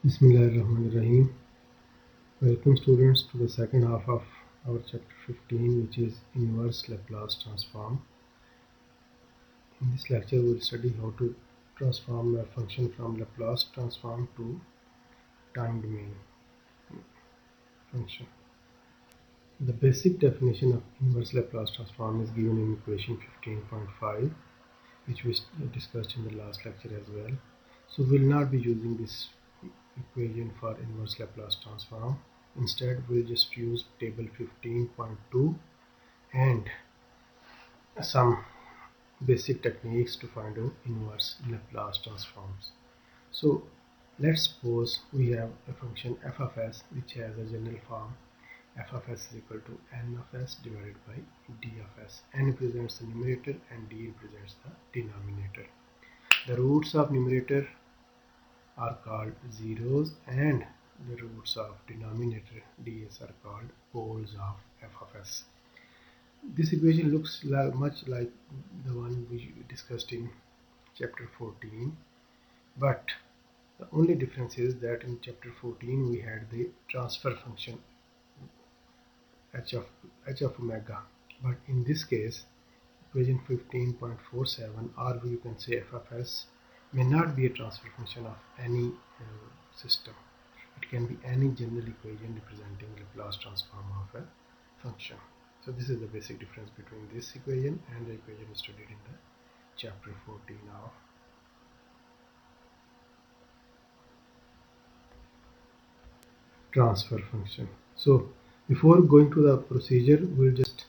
Bismillahirrahmanirrahim. Welcome students to the second half of our chapter 15, which is inverse Laplace transform. In this lecture we will study how to transform a function from Laplace transform to time domain function. The basic definition of inverse Laplace transform is given in equation 15.5, which we discussed in the last lecture as well. So we will not be using this equation for inverse Laplace transform. Instead, we'll just use table 15.2 and some basic techniques to find out inverse Laplace transforms. So let's suppose we have a function f of s which has a general form f of s is equal to n of s divided by d of s. N represents the numerator and d represents the denominator. The roots of numerator are called zeros and the roots of denominator ds are called poles of f of s. This equation looks much like the one we discussed in chapter 14, but the only difference is that in chapter 14 we had the transfer function h of omega, but in this case equation 15.47, or you can say f of s, may not be a transfer function of any system. It can be any general equation representing Laplace transform of a function. So this is the basic difference between this equation and the equation studied in the chapter 14 of transfer function. So before going to the procedure, we'll just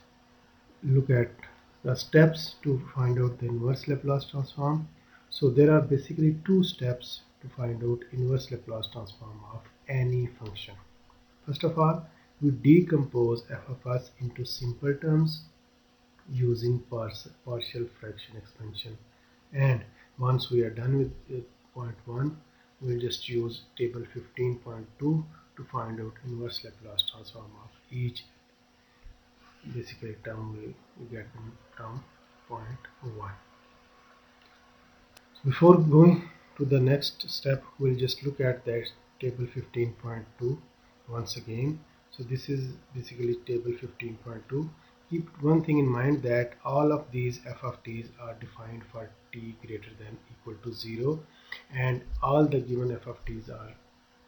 look at the steps to find out the inverse Laplace transform. So there are basically two steps to find out inverse Laplace transform of any function. First of all, we decompose f of s into simple terms using partial fraction expansion, and once we are done with point 1, we'll just use table 15.2 to find out inverse Laplace transform of each basically term we get from point 1. Before going to the next step, we'll just look at that table 15.2 once again. So this is basically table 15.2. Keep one thing in mind, that all of these f of t's are defined for t greater than equal to 0, and all the given f of t's are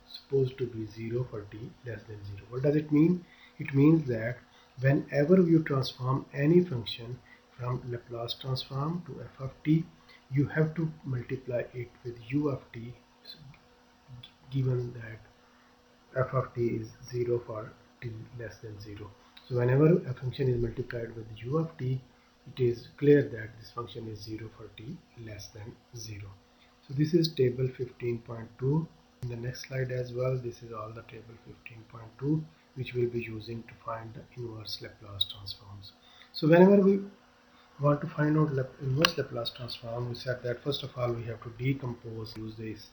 supposed to be 0 for t less than 0. What does it mean? It means that whenever you transform any function from Laplace transform to f of t, you have to multiply it with u of t, given that f of t is 0 for t less than 0. So whenever a function is multiplied with u of t, it is clear that this function is 0 for t less than 0. So this is table 15.2. In the next slide as well, this is all the table 15.2 which we'll be using to find the inverse Laplace transforms. So whenever we want to find out inverse Laplace transform, we said that first of all we have to decompose, use this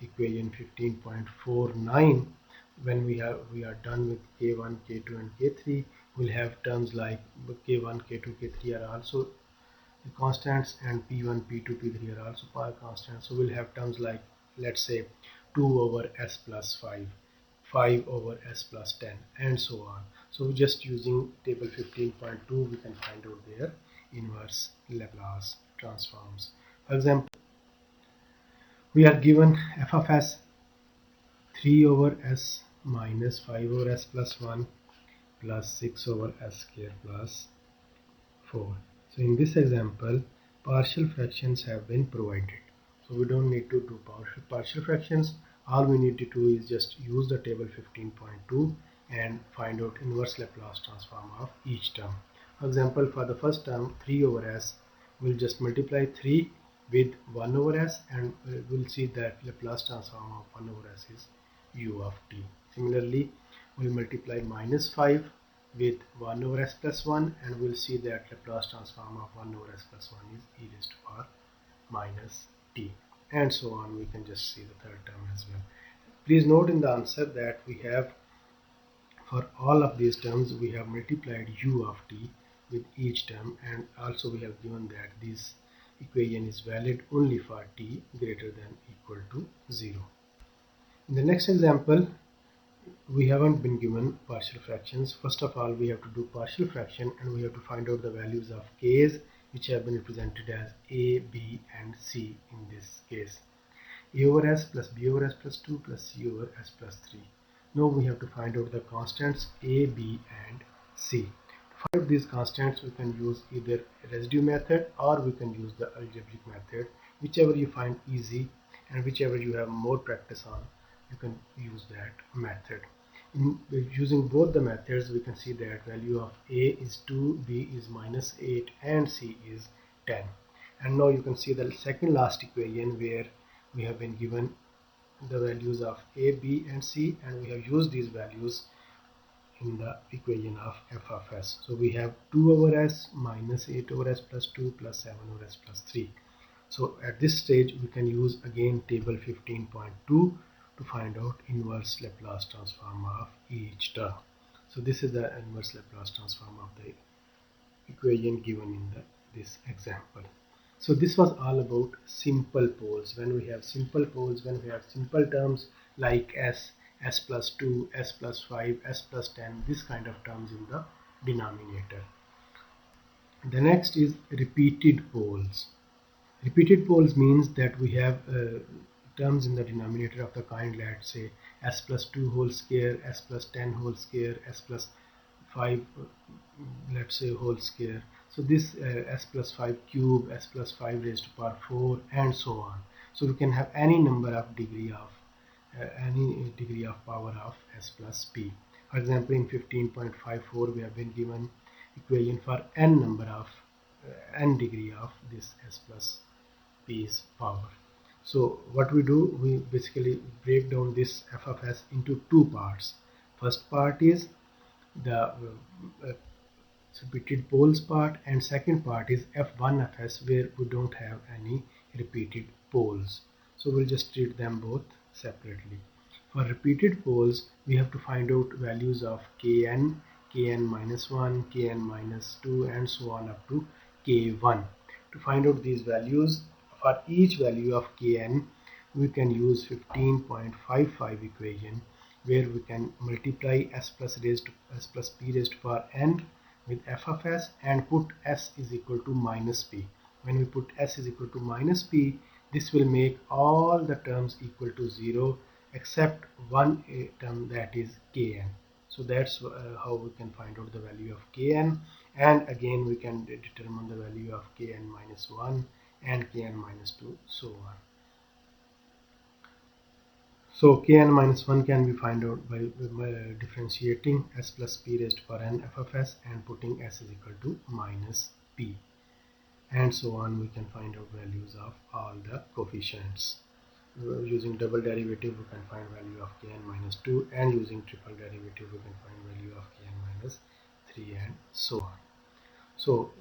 equation 15.49. When we are done with k1, k2 and k3, we'll have terms like k1, k2, k3 are also the constants, and p1, p2, p3 are also constants. So we'll have terms like, let's say, 2 over s plus 5, 5 over s plus 10, and so on. So just using table 15.2, we can find out their inverse Laplace transforms. For example, we are given f of s 3 over s minus 5 over s plus 1 plus 6 over s square plus 4. So in this example, partial fractions have been provided. So we don't need to do partial fractions. All we need to do is just use the table 15.2 and find out inverse Laplace transform of each term. For example, for the first term 3 over s, we'll just multiply 3 with 1 over s, and we'll see that Laplace transform of 1 over s is u of t. Similarly, we'll multiply minus 5 with 1 over s plus 1, and we'll see that Laplace transform of 1 over s plus 1 is e raised to power minus t, and so on. We can just see the third term as well. Please note in the answer that we have, for all of these terms, we have multiplied u of t with each term, and also we have given that this equation is valid only for t greater than equal to 0. In the next example, we haven't been given partial fractions. First of all, we have to do partial fraction and we have to find out the values of k's, which have been represented as a, b and c in this case. A over s plus b over s plus 2 plus c over s plus 3. Now we have to find out the constants a, b and c. To find out these constants, we can use either residue method or we can use the algebraic method, whichever you find easy and whichever you have more practice on, you can use that method. In using both the methods, we can see that value of a is 2, b is minus 8 and c is 10. And now you can see the second last equation where we have been given the values of a, b and c, and we have used these values in the equation of f of s. So we have 2 over s minus 8 over s plus 2 plus 7 over s plus 3. So at this stage we can use again table 15.2 to find out inverse Laplace transform of each term. So this is the inverse Laplace transform of the equation given in this example. So this was all about simple poles. When we have simple poles, when we have simple terms like s, s plus 2, s plus 5, s plus 10, this kind of terms in the denominator. The next is repeated poles. Repeated poles means that we have terms in the denominator of the kind, let's say s plus 2 whole square, s plus 10 whole square, s plus 5 let's say whole square. So this s plus 5 cube, s plus 5 raised to power 4 and so on. So we can have any number of degree of any degree of power of s plus p. For example, in 15.54 we have been given equation for n number of n degree of this s plus p's power. So what we do, we basically break down this f of s into two parts. First part is the repeated poles part, and second part is f1 of s where we don't have any repeated poles. So we'll just treat them both separately. For repeated poles, we have to find out values of kn, kn minus 1, kn minus 2 and so on up to k1. To find out these values, for each value of kn, we can use 15.55 equation where we can multiply s plus p raised to power n with f of s and put s is equal to minus p. When we put s is equal to minus p, this will make all the terms equal to 0 except one term, that is kn. So that's how we can find out the value of kn, and again we can determine the value of kn minus 1 and kn minus 2, so on. So kn minus 1 can be found out by differentiating s plus p raised to power n f of s and putting s is equal to minus p, and so on. We can find out values of all the coefficients. Using double derivative we can find value of kn minus 2, and using triple derivative we can find value of kn minus 3 and so on. So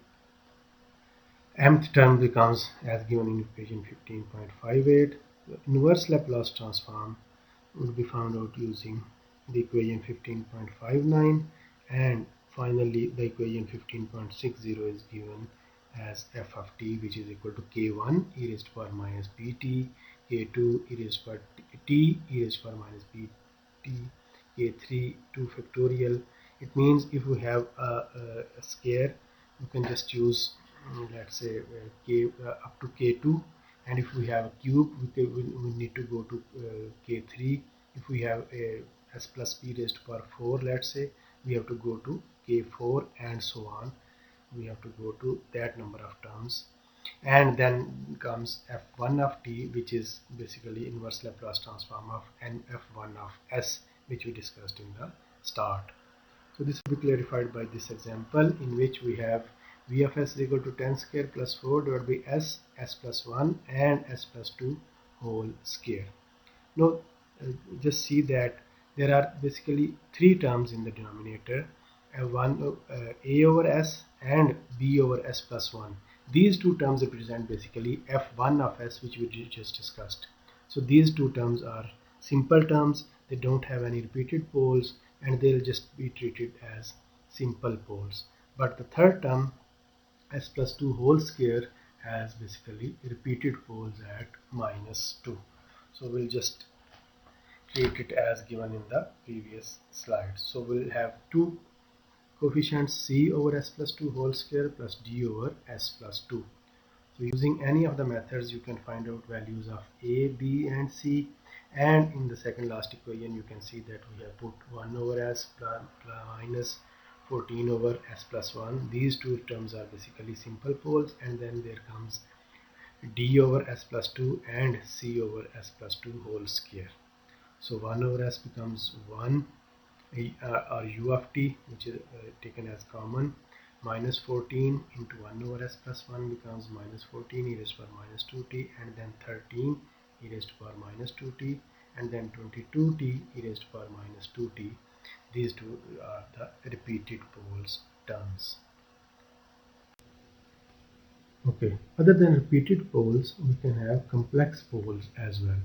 mth term becomes as given in equation 15.58. The inverse Laplace transform would be found out using the equation 15.59, and finally the equation 15.60 is given as f of t, which is equal to k1 e raised to power minus bt, k2 e raised to power t e raised to power minus bt, k3 2 factorial. It means if we have a square, we can just use let's say k up to k2, and if we have a cube we need to go to k3. If we have a s plus p raised to power 4, let's say, we have to go to k4 and so on. We have to go to that number of terms, and then comes f1 of t, which is basically inverse Laplace transform of f1 of s, which we discussed in the start. So this will be clarified by this example in which we have v of s is equal to 10 square plus 4 divided by s, s plus 1 and s plus 2 whole square. Now just see that there are basically three terms in the denominator, a over s and b over s plus 1. These two terms represent basically f1 of s, which we just discussed. So these two terms are simple terms, they don't have any repeated poles and they'll just be treated as simple poles. But the third term, s plus 2 whole square, has basically repeated poles at minus 2. So we'll just treat it as given in the previous slide. So we'll have two coefficients c over s plus 2 whole square plus d over s plus 2. So using any of the methods you can find out values of a, b and c, and in the second last equation you can see that we have put 1 over s minus 14 over s plus 1. These two terms are basically simple poles, and then there comes d over s plus 2 and c over s plus 2 whole square. So 1 over s becomes 1 or u of t, which is taken as common, minus 14 into 1 over s plus 1 becomes minus 14 e raised to power minus 2t, and then 13 e raised to power minus 2t, and then 22t e raised to power minus 2t. These two are the repeated poles terms. Okay, other than repeated poles, we can have complex poles as well.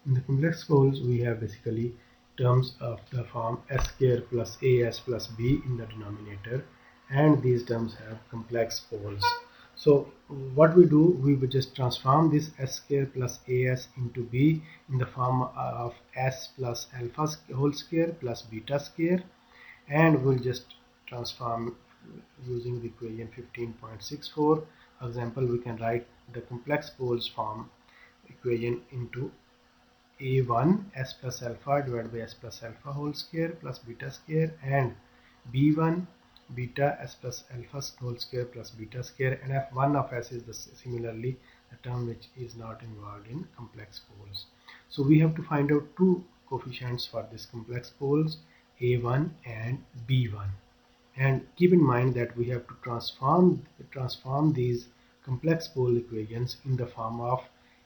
In the complex poles, we have basically terms of the form s square plus as plus b in the denominator, and these terms have complex poles. So what we do, we will just transform this s square plus as into b in the form of s plus alpha whole square plus beta square, and we'll just transform using the equation 15.64. For example, we can write the complex poles form equation into a1 s plus alpha divided by s plus alpha whole square plus beta square, and b1 beta s plus alpha whole square plus beta square, and f1 of s is similarly the term which is not involved in complex poles. So we have to find out two coefficients for this complex poles, a1 and b1, and keep in mind that we have to transform these complex pole equations in the form of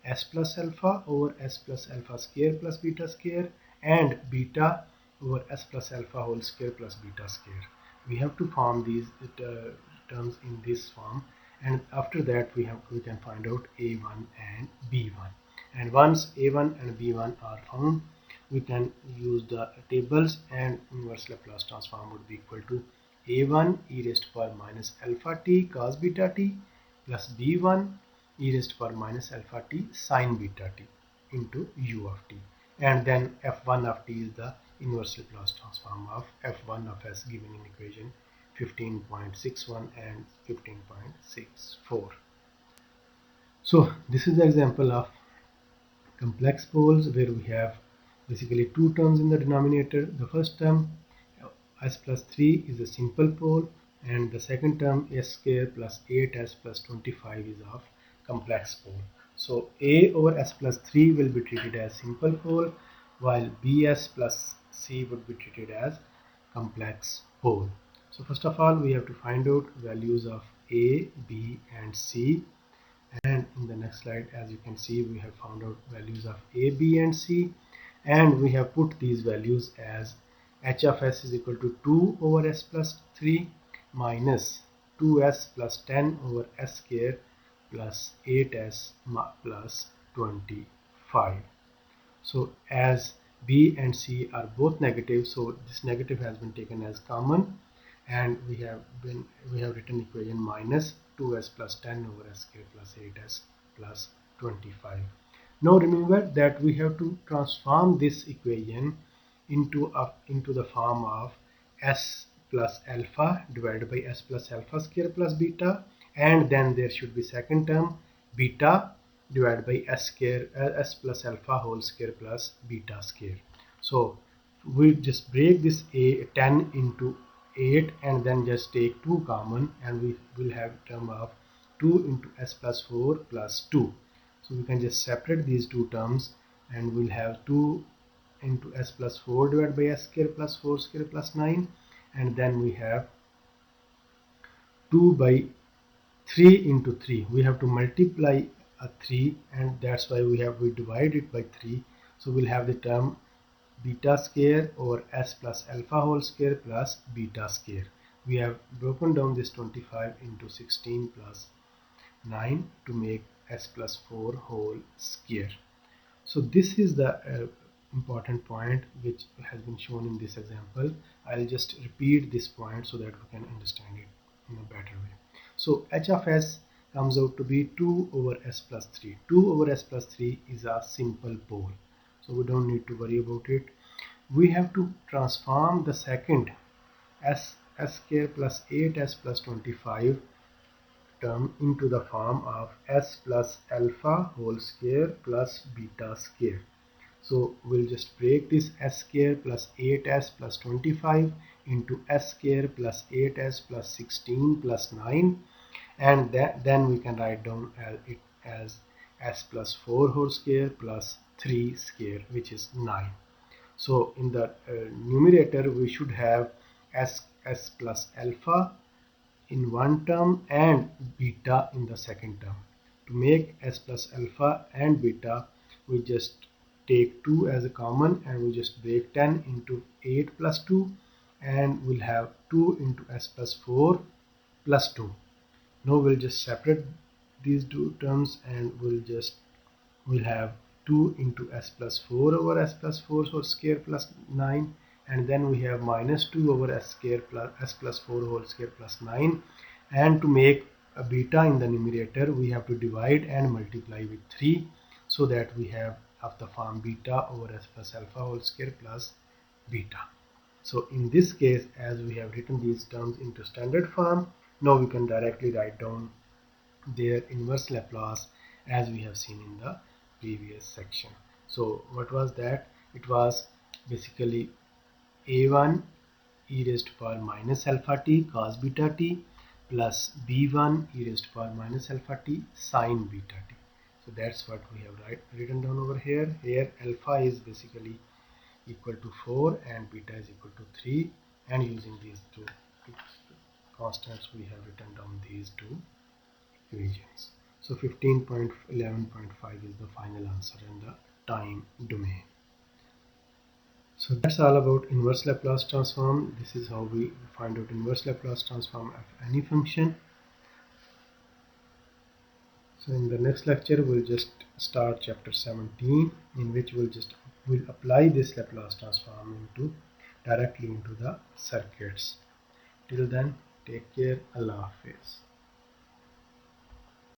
s plus alpha over s plus alpha square plus beta square, and beta over s plus alpha whole square plus beta square. We have to form these terms in this form, and after that we can find out a1 and b1. And once a1 and b1 are found, we can use the tables, and inverse Laplace transform would be equal to a1 e raised to power minus alpha t cos beta t plus b1 e raised to power minus alpha t sin beta t into u of t, and then f1 of t is the inverse Laplace transform of f1 of s given in equation 15.61 and 15.64. So this is the example of complex poles where we have basically two terms in the denominator. The first term s plus 3 is a simple pole, and the second term s square plus 8s plus 25 is of complex pole. So a over s plus 3 will be treated as simple pole, while bs plus c would be treated as complex pole. So first of all, we have to find out values of a, b and c, and in the next slide, as you can see, we have found out values of a, b and c, and we have put these values as h of s is equal to 2 over s plus 3 minus 2s plus 10 over s square plus 8s plus 25. So as b and c are both negative, so this negative has been taken as common, and we have written equation minus 2s plus 10 over s square plus 8s plus 25. Now remember that we have to transform this equation into the form of s plus alpha divided by s plus alpha square plus beta, and then there should be second term beta divided by s square s plus alpha whole square plus beta square. So we just break this a 10 into 8 and then just take 2 common, and we will have term of 2 into s plus 4 plus 2. So we can just separate these two terms, and we'll have 2 into s plus 4 divided by s square plus 4 square plus 9, and then we have 2 by 3 into 3. We have to multiply a 3, and that's why we divide it by 3. So we'll have the term beta square over s plus alpha whole square plus beta square. We have broken down this 25 into 16 plus 9 to make s plus 4 whole square. So this is the important point which has been shown in this example. I'll just repeat this point so that we can understand it in a better way. So h of s comes out to be 2 over s plus 3. 2 over s plus 3 is a simple pole. so we don't need to worry about it. We have to transform the second s square plus 8s plus 25 term into the form of s plus alpha whole square plus beta square. So we'll just break this s square plus 8s plus 25 into s square plus 8s plus 16 plus 9, and then we can write down it as s plus 4 whole square plus 3 square, which is 9. So in the numerator we should have s plus alpha in one term and beta in the second term. To make s plus alpha and beta, we just take 2 as a common and we just break 10 into 8 plus 2, and we'll have 2 into s plus 4 plus 2. Now we'll just separate these two terms and we'll have 2 into s plus 4 over s plus 4 whole square plus 9, and then we have minus 2 over s square plus s plus 4 whole square plus 9. And to make a beta in the numerator, we have to divide and multiply with 3, so that we have of the form beta over s plus alpha whole square plus beta. So in this case, as we have written these terms into standard form, now we can directly write down their inverse Laplace as we have seen in the previous section. So what was that? It was basically a1 e raised to power minus alpha t cos beta t plus b1 e raised to power minus alpha t sin beta t. So that's what we have written down over here. Here alpha is basically equal to 4 and beta is equal to 3, and using these two constants we have written down these two equations. So 15.11.5 is the final answer in the time domain. So that's all about inverse Laplace transform. This is how we find out inverse Laplace transform of any function. So in the next lecture we'll just start chapter 17, in which we'll apply this Laplace transform directly into the circuits. Till then, take care. Allah Hafiz.